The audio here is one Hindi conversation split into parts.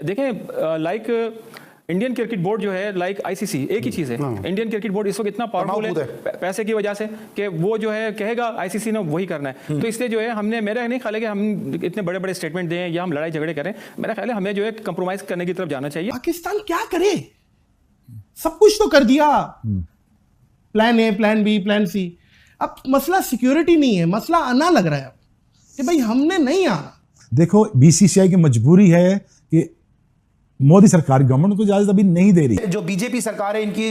देखें लाइक इंडियन क्रिकेट बोर्ड जो है लाइक आईसीसी एक ही चीज़ है। इंडियन क्रिकेट बोर्ड इस वक्त इतना पावरफुल है पैसे की वजह से कि वो जो है कहेगा आईसीसी ने वही करना है। तो इसलिए जो है हमने मेरा नहीं ख्याल है कि हम इतने बड़े बड़े स्टेटमेंट दें या हम लड़ाई झगड़े करें। मेरा ख्याल है हमें जो है कंप्रोमाइज करने की तरफ जाना चाहिए। पाकिस्तान क्या करे, सब कुछ तो कर दिया, plan A, plan B, plan C. अब मसला सिक्योरिटी नहीं है, मसला आना लग रहा है कि भाई हमने नहीं आना। देखो बीसीसीआई की मजबूरी है कि मोदी सरकार गवर्नमेंट को इजाजत अभी नहीं दे रही। जो बीजेपी सरकार है इनकी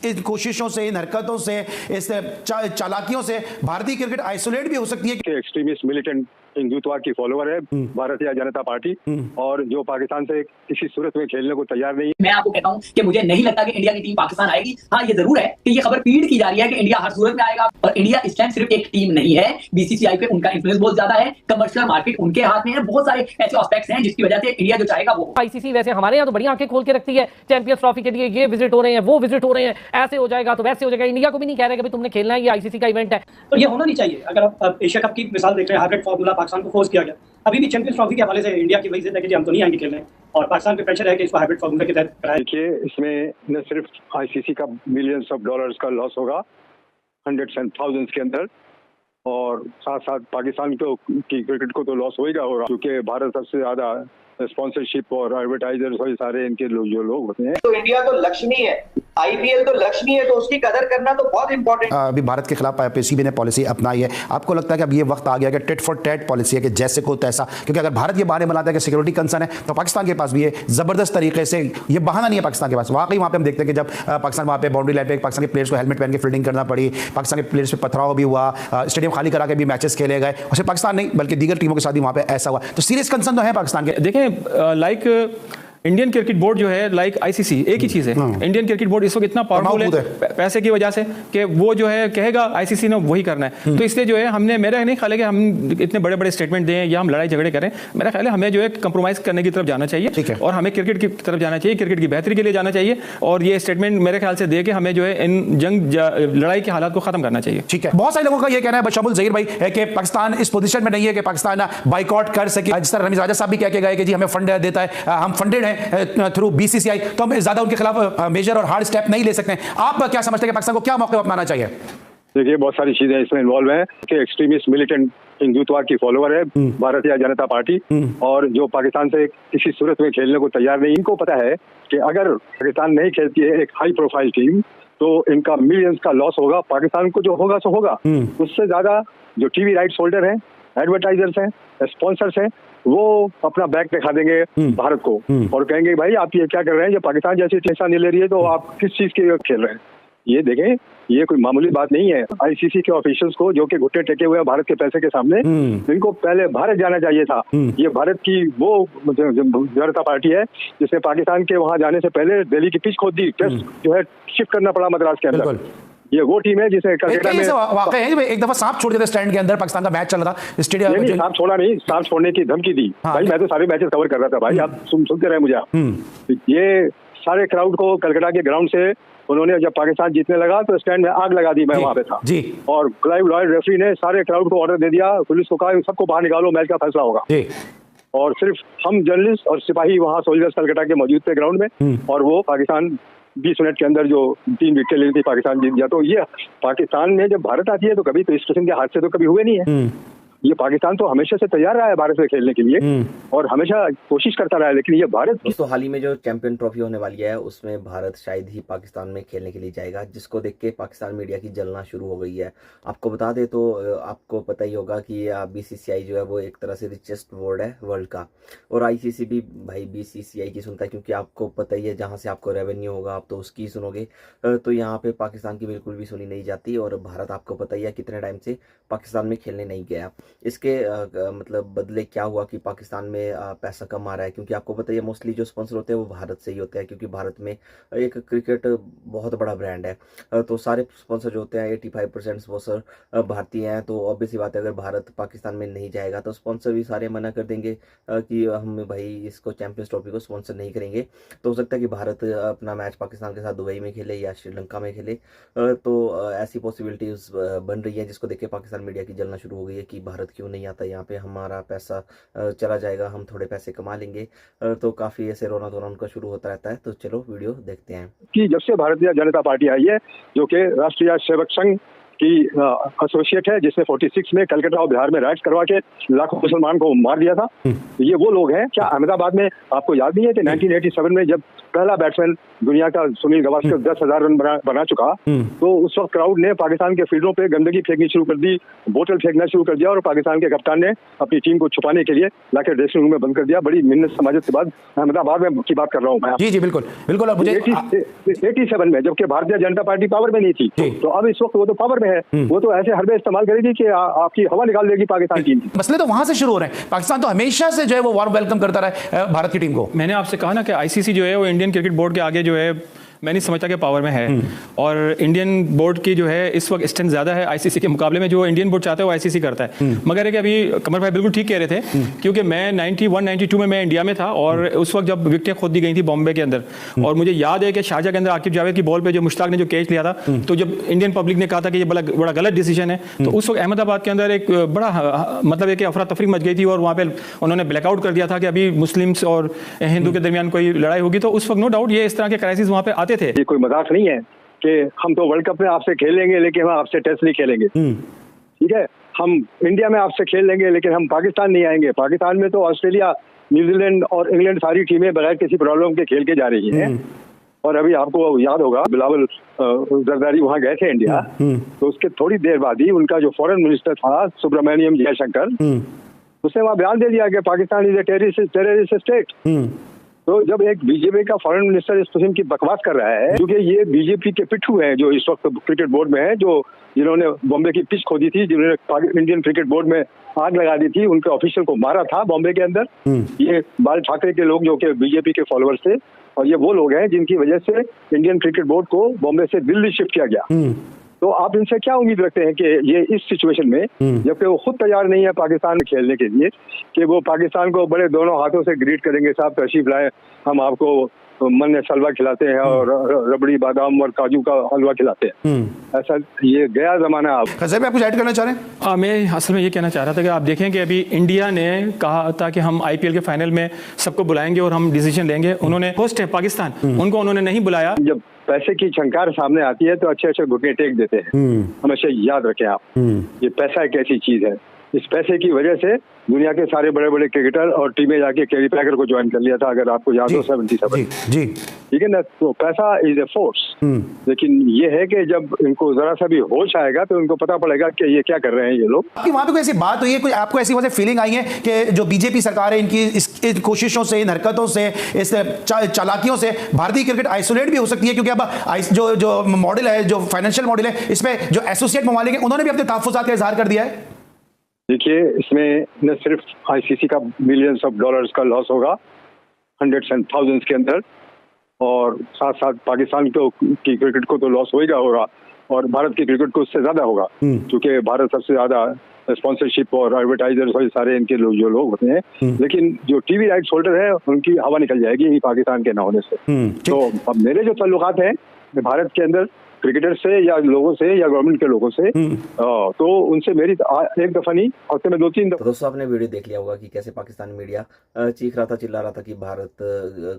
इन कोशिशों से, इन हरकतों से, इस चालाकियों से भारतीय क्रिकेट आइसोलेट भी हो सकती है। कि एक्सट्रीमिस्ट मिलिटेंट हिंदुत्व की फॉलोअर है भारतीय जनता पार्टी, और जो पाकिस्तान से किसी सूरत में खेलने को तैयार नहीं है। मैं आपको कहता हूं कि मुझे नहीं लगता कि इंडिया की टीम पाकिस्तान आएगी। हाँ, ये जरूर है कि ये खबर फीड की जा रही है कि इंडिया हर सूरत में आएगा, और इंडिया इस टाइम सिर्फ एक टीम नहीं है। बीसीसीआई पे उनका इन्फ्लुएंस बहुत ज्यादा है, कमर्शियल मार्केट उनके हाथ में है, बहुत सारे ऐसे एस्पेक्ट्स हैं जिसकी वजह से इंडिया जो चाहेगा वो। आईसीसी वैसे हमारे यहाँ तो बड़ी आंखें खोल के रखती है, चैंपियंस ट्रॉफी के लिए ये विजिट हो रहे हैं, वो विजिट हो रहे हैं, ऐसे हो जाएगा तो वैसे हो जाएगा। इंडिया को भी नहीं कह रहे कि भाई तुमने खेलना है, ये आईसीसी का इवेंट है। तो ये होना नहीं चाहिए। अगर आप एशिया कप की मिसाल देख रहे हैं, हाइब्रिड फॉर्मूला पाकिस्तान को फोर्स किया गया। अभी भी चैंपियंस ट्रॉफी के हवाले से इंडिया की वही जिद है कि हम तो नहीं आएंगे खेलने, और पाकिस्तान पे प्रेशर है कि इसको हाइब्रिड फॉर्मूला के तहत कराएं। देखिए, इसमें न सिर्फ आईसीसी का बिलियंस ऑफ डॉलर्स का लॉस होगा, हंड्रेड्स एंड थाउजेंड्स के अंदर, और साथ साथ पाकिस्तान की क्रिकेट को तो लॉस होगा, क्योंकि भारत सबसे ज्यादा स्पॉन्सरशिप और एडवर्टाइजर्स और सारे इनके जो लोग होते हैं। तो इंडिया तो लक्ष्मी है, आईपीएल तो लक्ष्मी है, तो उसकी कदर करना तो बहुत इंपॉर्टेंट। अभी भारत के खिलाफ पीसीबी ने पॉलिसी अपनाई है। आपको लगता है कि अब ये वक्त आ गया कि टिट फॉर टैट पॉलिसी है कि जैसे को तैसा? क्योंकि अगर भारत ये बहाने बनाता है कि सिक्योरिटी कंसर्न है, तो पाकिस्तान के पास भी ये जबरदस्त तरीके से ये बहाना नहीं है पाकिस्तान के पास। वाकई वहाँ पे हम देखते हैं कि जब पाकिस्तान वहाँ पे बाउंड्री लाइन पे पाकिस्तान के प्लेयर्स को हेलमेट पहन के फील्डिंग करना पड़ी, पाकिस्तान के प्लेयर्स पे पथराव भी हुआ, स्टेडियम खाली करा के भी मैचेस खेले गए, और सिर्फ पाकिस्तान नहीं बल्कि दीगर टीमों के साथ भी वहाँ पे ऐसा हुआ। तो सीरियस कंसर्न तो है पाकिस्तान के। देखें लाइक इंडियन क्रिकेट बोर्ड जो है लाइक आईसीसी एक ही चीज़ है। इंडियन क्रिकेट बोर्ड इस वक्त इतना पावरफुल है पैसे की वजह से कि वो जो है कहेगा आईसीसी ने वही करना है। तो इसलिए जो है हमने मेरा नहीं ख्याल है कि हम इतने बड़े बड़े स्टेटमेंट दें या हम लड़ाई झगड़े करें। मेरा ख्याल है हमें जो है कंप्रोमाइज करने की तरफ जाना चाहिए, और हमें क्रिकेट की तरफ जाना चाहिए, क्रिकेट की बेहतरी के लिए जाना चाहिए, और ये स्टेटमेंट मेरे ख्याल से दे के हमें जो है इन लड़ाई के हालात को खत्म करना चाहिए। ठीक है, बहुत सारे लोगों का ये कहना है, बशमुल ज़हीर भाई, कि पाकिस्तान इस पोजीशन में नहीं है कि पाकिस्तान बाइकआउट कर सके। जिस तरह रमीज राजा साहब भी कह के गए कि जी हमें फंड देता है, हम फंडेड हैं थ्रू बीसीसीआई, तो हम ज्यादा उनके खिलाफ मेजर और हार्ड स्टेप नहीं ले सकते। आप क्या समझते हैं कि पाकिस्तान को क्या मौके अपनाना चाहिए? देखिए, बहुत सारी चीजें इसमें इन्वॉल्व हैं कि एक्सट्रीमिस्ट मिलिटेंट हिंदुत्व की फॉलोअर है भारतीय जनता पार्टी, और जो पाकिस्तान से किसी सूरत में खेलने को तैयार नहीं। इनको पता है कि अगर पाकिस्तान नहीं खेलती है एक हाई प्रोफाइल टीम, तो इनका मिलियंस का लॉस होगा। पाकिस्तान को जो होगा सो होगा, उससे ज्यादा जो टीवी राइट्स होल्डर हैं, एडवर्टाइजर्स हैं, स्पॉन्सर्स हैं, वो अपना बैक दिखा देंगे भारत को और कहेंगे भाई आप ये क्या कर रहे हैं, जब पाकिस्तान जैसी टेसा नहीं ले रही है तो आप किस चीज के खेल रहे हैं। ये देखें, ये कोई मामूली बात नहीं है। आईसीसी के ऑफिशियल्स को, जो कि घुट्टे टेके हुए हैं भारत के पैसे के सामने, इनको पहले भारत जाना चाहिए था। ये भारत की वो जनता पार्टी है जिसने पाकिस्तान के वहां जाने से पहले दिल्ली की पिच खोद दी, टेस्ट जो है शिफ्ट करना पड़ा मद्रास के अंदर। ये वो टीम है जिसे कलकत्ता में वाकई है एक दफा सांप छोड़ दिया था स्टैंड के अंदर, पाकिस्तान का मैच चल रहा था स्टेडियम में। सांप छोड़ा नहीं, सांप छोड़ने की धमकी दी। भाई मैं तो सारे मैचेस कवर कर रहा था भाई, आप सुनते रहे मुझे। ये सारे क्राउड को कलकत्ता के ग्राउंड से उन्होंने, जब पाकिस्तान जीतने लगा तो स्टैंड में आग लगा दी। मैं वहां पे था जी, और क्लाइव लॉयड रेफरी ने सारे क्राउड को ऑर्डर दे दिया, पुलिस को कहा सबको बाहर निकालो, मैच का फैसला होगा। और सिर्फ हम जर्नलिस्ट और सिपाही वहां सोल्जर्स कलकत्ता के मौजूद थे ग्राउंड में, और वो पाकिस्तान 20 मिनट के अंदर जो 3 विकेट लेनी थी पाकिस्तान जीत गया। तो ये पाकिस्तान में जब भारत आती है तो कभी तो इस किस्म के हादसे तो कभी हुए नहीं है। ये पाकिस्तान तो हमेशा से तैयार रहा है भारत से खेलने के लिए, और हमेशा कोशिश करता रहा है, लेकिन ये भारत। दोस्तों, हाल ही में जो चैंपियन ट्रॉफी होने वाली है उसमें भारत शायद ही पाकिस्तान में खेलने के लिए जाएगा, जिसको देख के पाकिस्तान मीडिया की जलना शुरू हो गई है। आपको बता दें तो आपको पता ही होगा कि बीसीसीआई जो है वो एक तरह से रिचेस्ट बोर्ड है वर्ल्ड का, और आईसीसी भी भाई बीसीसीआई की सुनता है, क्योंकि आपको पता ही है जहाँ से आपको रेवेन्यू होगा आप तो उसकी ही सुनोगे। तो यहाँ पे पाकिस्तान की बिल्कुल भी सुनी नहीं जाती, और भारत आपको पता ही है कितने टाइम से पाकिस्तान में खेलने नहीं गया। इसके मतलब बदले क्या हुआ कि पाकिस्तान में पैसा कम आ रहा है, क्योंकि आपको पता है मोस्टली जो स्पॉन्सर होते हैं वो भारत से ही होते हैं, क्योंकि भारत में एक क्रिकेट बहुत बड़ा ब्रांड है। तो सारे स्पॉन्सर जो होते हैं 85% स्पॉन्सर भारतीय हैं। तो ऑब्वियस ही बात है, अगर भारत पाकिस्तान में नहीं जाएगा तो स्पॉन्सर भी सारे मना कर देंगे कि हम भाई इसको चैंपियंस ट्रॉफी को स्पॉन्सर नहीं करेंगे। तो हो सकता है कि भारत अपना मैच पाकिस्तान के साथ दुबई में खेले या श्रीलंका में खेले। तो ऐसी पॉसिबिलिटीज बन रही है, जिसको देख के पाकिस्तान मीडिया की जलना शुरू हो गई है कि भारत भारत क्यों नहीं आता, यहाँ पे हमारा पैसा चला जाएगा, हम थोड़े पैसे कमा लेंगे। तो काफ़ी ऐसे रोना धोना उनका शुरू होता रहता है। तो चलो वीडियो देखते हैं कि जब से भारतीय जनता पार्टी आई है, जो कि राष्ट्रीय सेवक संघ की एसोसिएट है, जिसने 46 में कलकत्ता और बिहार में राइट्स करवा के लाखों मुसलमान को मार दिया था, ये वो लोग हैं। क्या अहमदाबाद में आपको याद नहीं है कि 1987 में जब पहला बैट्समैन दुनिया का सुनील गावस्कर 10,000 रन बना चुका, तो उस वक्त क्राउड ने पाकिस्तान के फील्डों पे गंदगी फेंकनी शुरू कर दी, बोतल फेंकना शुरू कर दिया और पाकिस्तान के कप्तान ने अपनी टीम को छुपाने के लिए लाके ड्रेसिंग रूम में बंद कर दिया। बड़ी मिन्नत समाजत के बाद अहमदाबाद में की बात कर रहा हूँ मैं। जी जी बिल्कुल बिल्कुल। अब मुझे 87 में जबकि भारतीय जनता पार्टी पावर में नहीं थी, तो अब इस वक्त वो तो पावर में है, वो तो ऐसे हरबे इस्तेमाल करेगी कि आपकी हवा निकाल देगी पाकिस्तान टीम की। मसले तो वहां से शुरू हो रहे हैं। पाकिस्तान तो हमेशा से जो है वो वार्म वेलकम करता रहा है भारत की टीम को। मैंने आपसे कहा ना कि आईसीसी जो है वो इंडियन क्रिकेट बोर्ड के आगे जो है मैं नहीं समझता कि पावर में है, और इंडियन बोर्ड की जो है इस वक्त स्ट्रेंथ ज़्यादा है आईसीसी के मुकाबले में। जो इंडियन बोर्ड चाहता है वो आईसीसी करता है। मगर है कि अभी कमर भाई बिल्कुल ठीक कह रहे थे, क्योंकि मैं 91-92 में मैं इंडिया में था, और उस वक्त जब विकेटें खोद दी गई थी बॉम्बे के अंदर, और मुझे याद है कि शारजा के अंदर आकिब जावेद की बॉल पे जो मुश्ताक ने जो कैच लिया था, तो जब इंडियन पब्लिक ने कहा था कि ये बड़ा गलत डिसीजन है, तो उस वक्त अहमदाबाद के अंदर एक बड़ा मतलब एक अफरा तफरी मच गई थी, और वहाँ पे उन्होंने ब्लैकआउट कर दिया था कि अभी मुस्लिम्स और हिंदू के दरमियान कोई लड़ाई होगी। तो उस वक्त नो डाउट ये इस तरह के क्राइसिस वहाँ पे आते थे। ये कोई मजाक नहीं है कि हम तो वर्ल्ड कप में आपसे खेलेंगे लेकिन हम आपसे टेस्ट नहीं खेलेंगे, ठीक है। हम इंडिया में आपसे खेल लेंगे लेकिन हम पाकिस्तान नहीं आएंगे। पाकिस्तान में तो ऑस्ट्रेलिया, न्यूजीलैंड और इंग्लैंड सारी टीमें बगैर किसी प्रॉब्लम के खेल के जा रही हैं। और अभी आपको याद होगा बिलावल जरदारी वहां गए थे इंडिया, तो उसके थोड़ी देर बाद ही उनका जो फॉरेन मिनिस्टर था सुब्रमण्यम जयशंकर, उसने वहां बयान दे दिया कि Pakistan is a terrorist state. तो जब एक बीजेपी का फॉरेन मिनिस्टर इस किस्म की बकवास कर रहा है, क्योंकि ये बीजेपी के पिट्ठू हैं जो इस वक्त क्रिकेट बोर्ड में है, जो जिन्होंने बॉम्बे की पिच खोदी थी, जिन्होंने इंडियन क्रिकेट बोर्ड में आग लगा दी थी, उनके ऑफिशियल को मारा था बॉम्बे के अंदर, ये बाल ठाकरे के लोग जो कि बीजेपी के फॉलोअर्स थे, और ये वो लोग हैं जिनकी वजह से इंडियन क्रिकेट बोर्ड को बॉम्बे से दिल्ली शिफ्ट किया गया। तो आप इनसे क्या उम्मीद रखते हैं कि ये इस सिचुएशन में, जबकि वो खुद तैयार नहीं है पाकिस्तान में खेलने के लिए, कि वो पाकिस्तान को बड़े दोनों हाथों से ग्रीट करेंगे, साहब तशरीफ लाए, हम आपको मन में सलवा खिलाते हैं और रबड़ी बादाम और काजू का हलवा खिलाते हैं। ऐसा ये गया जमाना। आप खज़र आप कुछ ऐड करना चाह रहे हैं? मैं असल में ये कहना चाह रहा था कि आप देखें कि अभी इंडिया ने कहा था कि हम आईपीएल के फाइनल में सबको बुलाएंगे और हम डिसीजन लेंगे। उन्होंने होस्ट है पाकिस्तान, उनको उन्होंने नहीं बुलाया। जब पैसे की छंकार सामने आती है तो अच्छे अच्छे घुटने टेक देते हैं। हमेशा याद रखें आप, ये पैसा एक ऐसी चीज है, इस पैसे की वजह से दुनिया के सारे बड़े बड़े क्रिकेटर और टीमें जाके कैरी पैकर को ज्वाइन कर लिया था, अगर आपको याद हो 77। जी ठीक है ना। तो पैसा इज ए फोर्स, लेकिन ये है कि जब इनको जरा सा भी होश आएगा तो इनको पता पड़ेगा कि ये क्या कर रहे हैं ये लोग। आपकी वहां पे कोई ऐसी बात हुई है, कोई आपको ऐसी वजह फीलिंग आई है कि जो बीजेपी सरकार है इनकी इन कोशिशों से, इन हरकतों से, इस चालाकियों से भारतीय क्रिकेट आइसोलेट भी हो सकती है? क्योंकि अब जो मॉडल है, जो फाइनेंशियल मॉडल है, इसमें जो एसोसिएट ममालिक है उन्होंने भी अपने तहफ्फुज़ात का इजहार कर दिया है। देखिए, इसमें न सिर्फ आईसीसी का बिलियंस ऑफ डॉलर्स का लॉस होगा, हंड्रेड्स एंड थाउजेंड्स के अंदर, और साथ साथ पाकिस्तान की क्रिकेट को तो लॉस होगा, और भारत की क्रिकेट को उससे ज्यादा होगा, क्योंकि भारत सबसे ज्यादा स्पॉन्सरशिप और एडवर्टाइजर्स और सारे इनके जो लोग होते हैं। लेकिन जो टीवी राइट्स होल्डर है उनकी हवा निकल जाएगी पाकिस्तान के न होने से। तो अब मेरे जो ताल्लुकात हैं भारत के अंदर क्रिकेटर से या लोगों से या गवर्नमेंट के लोगों से, तो उनसे मेरी एक दफा नहीं, हफ्ते में 2-3 दफा। दोस्तों, आपने वीडियो देख लिया होगा कि कैसे पाकिस्तानी मीडिया चीख रहा था, चिल्ला रहा था कि भारत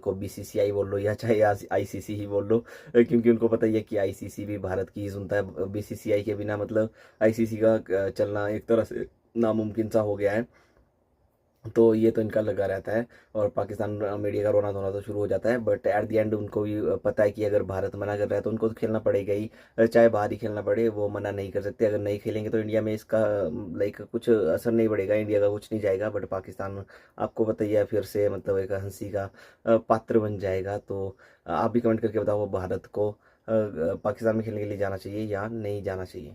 को बीसीसीआई बोल लो या चाहे आईसीसी ही बोल लो, क्योंकि उनको पता ही है कि आईसीसी भी भारत की ही सुनता है। बीसीसीआई के बिना मतलब आईसीसी का चलना एक तरह से नामुमकिन सा हो गया है। तो ये तो इनका लगा रहता है, और पाकिस्तान मीडिया का रोना धोना तो शुरू हो जाता है। बट एट द एंड उनको भी पता है कि अगर भारत मना कर रहा है तो उनको तो खेलना पड़ेगा ही, चाहे बाहर ही खेलना पड़े, वो मना नहीं कर सकते। अगर नहीं खेलेंगे तो इंडिया में इसका कुछ असर नहीं पड़ेगा, इंडिया का कुछ नहीं जाएगा। बट पाकिस्तान आपको पता ही है, फिर से मतलब एक हंसी का पात्र बन जाएगा। तो आप भी कमेंट करके बताओ, भारत को पाकिस्तान में खेलने के लिए जाना चाहिए या नहीं जाना चाहिए।